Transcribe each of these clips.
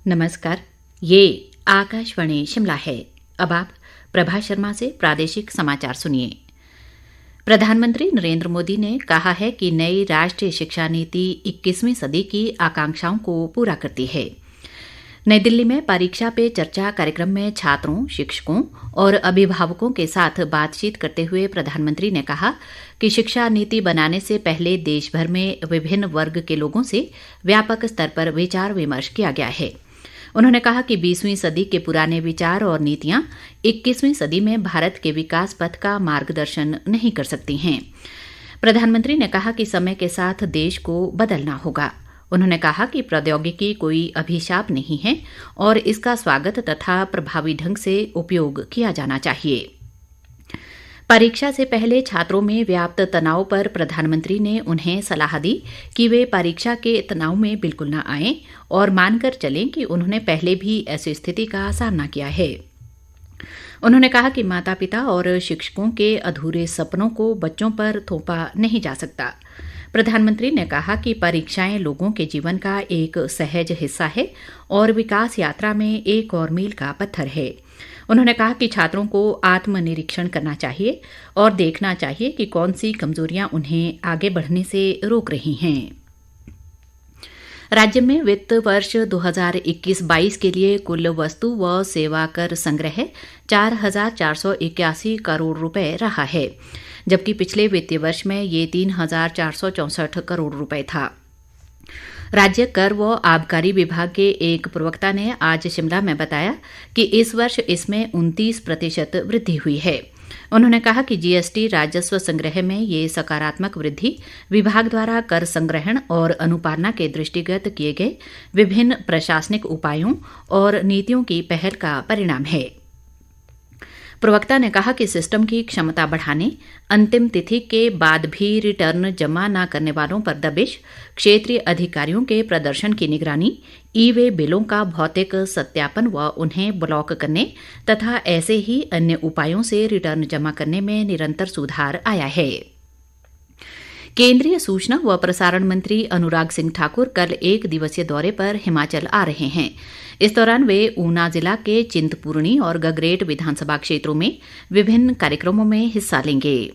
नमस्कार। ये आकाशवाणी शिमला है। अब आप प्रभा शर्मा से प्रादेशिक समाचार सुनिए। प्रधानमंत्री नरेंद्र मोदी ने कहा है कि नई राष्ट्रीय शिक्षा नीति 21वीं सदी की आकांक्षाओं को पूरा करती है। नई दिल्ली में परीक्षा पे चर्चा कार्यक्रम में छात्रों, शिक्षकों और अभिभावकों के साथ बातचीत करते हुए प्रधानमंत्री ने कहा कि शिक्षा नीति बनाने से पहले देश भर में विभिन्न वर्ग के लोगों से व्यापक स्तर पर विचार विमर्श किया गया है। उन्होंने कहा कि 20वीं सदी के पुराने विचार और नीतियां 21वीं सदी में भारत के विकास पथ का मार्गदर्शन नहीं कर सकती हैं। प्रधानमंत्री ने कहा कि समय के साथ देश को बदलना होगा। उन्होंने कहा कि प्रौद्योगिकी कोई अभिशाप नहीं है और इसका स्वागत तथा प्रभावी ढंग से उपयोग किया जाना चाहिए। परीक्षा से पहले छात्रों में व्याप्त तनाव पर प्रधानमंत्री ने उन्हें सलाह दी कि वे परीक्षा के तनाव में बिल्कुल न आएं और मानकर चलें कि उन्होंने पहले भी ऐसी स्थिति का सामना किया है। उन्होंने कहा कि माता-पिता और शिक्षकों के अधूरे सपनों को बच्चों पर थोपा नहीं जा सकता। प्रधानमंत्री ने कहा कि परीक्षाएं लोगों के जीवन का एक सहज हिस्सा है और विकास यात्रा में एक और मील का पत्थर है। उन्होंने कहा कि छात्रों को आत्मनिरीक्षण करना चाहिए और देखना चाहिए कि कौन सी कमजोरियां उन्हें आगे बढ़ने से रोक रही हैं। राज्य में वित्त वर्ष 2021-22 के लिए कुल वस्तु व सेवा कर संग्रह 4,481 करोड़ रुपए रहा है, जबकि पिछले वित्तीय वर्ष में ये 3,464 करोड़ रुपए था। राज्य कर व आबकारी विभाग के एक प्रवक्ता ने आज शिमला में बताया कि इस वर्ष इसमें 29% वृद्धि हुई है। उन्होंने कहा कि जीएसटी राजस्व संग्रह में ये सकारात्मक वृद्धि विभाग द्वारा कर संग्रहण और अनुपालना के दृष्टिगत किए गए विभिन्न प्रशासनिक उपायों और नीतियों की पहल का परिणाम है। प्रवक्ता ने कहा कि सिस्टम की क्षमता बढ़ाने, अंतिम तिथि के बाद भी रिटर्न जमा न करने वालों पर दबिश, क्षेत्रीय अधिकारियों के प्रदर्शन की निगरानी, ई-वे बिलों का भौतिक सत्यापन व उन्हें ब्लॉक करने तथा ऐसे ही अन्य उपायों से रिटर्न जमा करने में निरंतर सुधार आया है। केंद्रीय सूचना व प्रसारण मंत्री अनुराग सिंह ठाकुर कल 1 दिवसीय दौरे पर हिमाचल आ रहे हैं। इस दौरान वे ऊना जिला के चिंतपूर्णी और गगरेट विधानसभा क्षेत्रों में विभिन्न कार्यक्रमों में हिस्सा लेंगे।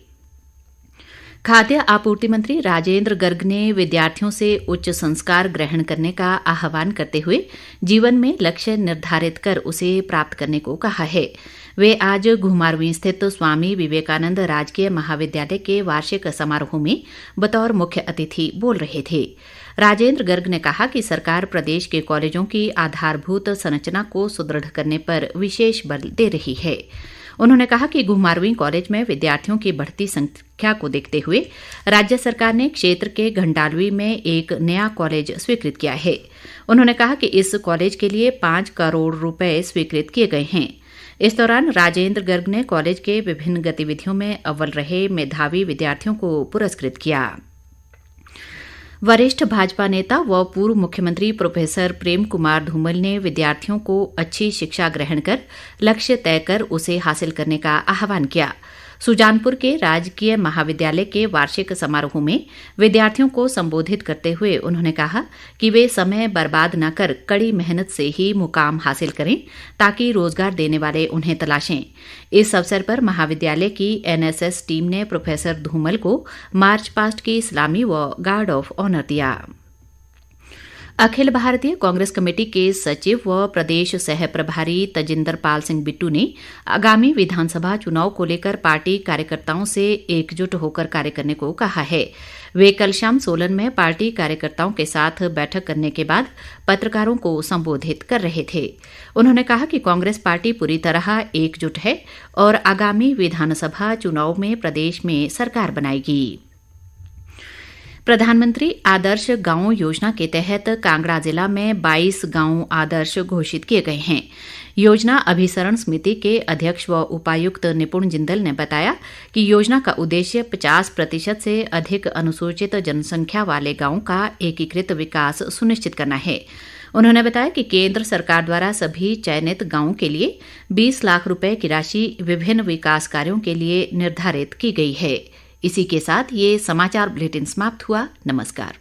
खाद्य आपूर्ति मंत्री राजेंद्र गर्ग ने विद्यार्थियों से उच्च संस्कार ग्रहण करने का आह्वान करते हुए जीवन में लक्ष्य निर्धारित कर उसे प्राप्त करने को कहा है। वे आज घुमारवीं स्थित स्वामी विवेकानंद राजकीय महाविद्यालय के वार्षिक समारोह में बतौर मुख्य अतिथि बोल रहे थे। राजेंद्र गर्ग ने कहा कि सरकार प्रदेश के कॉलेजों की आधारभूत संरचना को सुदृढ़ करने पर विशेष बल दे रही है। उन्होंने कहा कि घुमारवीं कॉलेज में विद्यार्थियों की बढ़ती संख्या को देखते हुए राज्य सरकार ने क्षेत्र के घंटालवी में एक नया कॉलेज स्वीकृत किया है। उन्होंने कहा कि इस कॉलेज के लिए 5 करोड़ रुपए स्वीकृत किए गए हैं। इस दौरान राजेंद्र गर्ग ने कॉलेज के विभिन्न गतिविधियों में अव्वल रहे मेधावी विद्यार्थियों को पुरस्कृत किया। वरिष्ठ भाजपा नेता व पूर्व मुख्यमंत्री प्रोफेसर प्रेम कुमार धूमल ने विद्यार्थियों को अच्छी शिक्षा ग्रहण कर लक्ष्य तय कर उसे हासिल करने का आह्वान किया। सुजानपुर के राजकीय महाविद्यालय के वार्षिक समारोह में विद्यार्थियों को संबोधित करते हुए उन्होंने कहा कि वे समय बर्बाद न कर कड़ी मेहनत से ही मुकाम हासिल करें ताकि रोजगार देने वाले उन्हें तलाशें। इस अवसर पर महाविद्यालय की एनएसएस टीम ने प्रोफेसर धूमल को मार्च पास्ट की सलामी व गार्ड ऑफ ऑनर दिया। अखिल भारतीय कांग्रेस कमेटी के सचिव व प्रदेश सह प्रभारी तजिंदर पाल सिंह बिट्टू ने आगामी विधानसभा चुनाव को लेकर पार्टी कार्यकर्ताओं से एकजुट होकर कार्य करने को कहा है। वे कल शाम सोलन में पार्टी कार्यकर्ताओं के साथ बैठक करने के बाद पत्रकारों को संबोधित कर रहे थे। उन्होंने कहा कि कांग्रेस पार्टी पूरी तरह एकजुट है और आगामी विधानसभा चुनाव में प्रदेश में सरकार बनाएगी। प्रधानमंत्री आदर्श गांव योजना के तहत कांगड़ा जिला में 22 गांव आदर्श घोषित किए गए हैं। योजना अभिसरण समिति के अध्यक्ष व उपायुक्त निपुण जिंदल ने बताया कि योजना का उद्देश्य 50% से अधिक अनुसूचित जनसंख्या वाले गांवों का एकीकृत विकास सुनिश्चित करना है। उन्होंने बताया कि केंद्र सरकार द्वारा सभी चयनित गांवों के लिए 20 लाख रुपए की राशि विभिन्न विकास कार्यों के लिए निर्धारित की गई है। इसी के साथ ये समाचार बुलेटिन समाप्त हुआ। नमस्कार।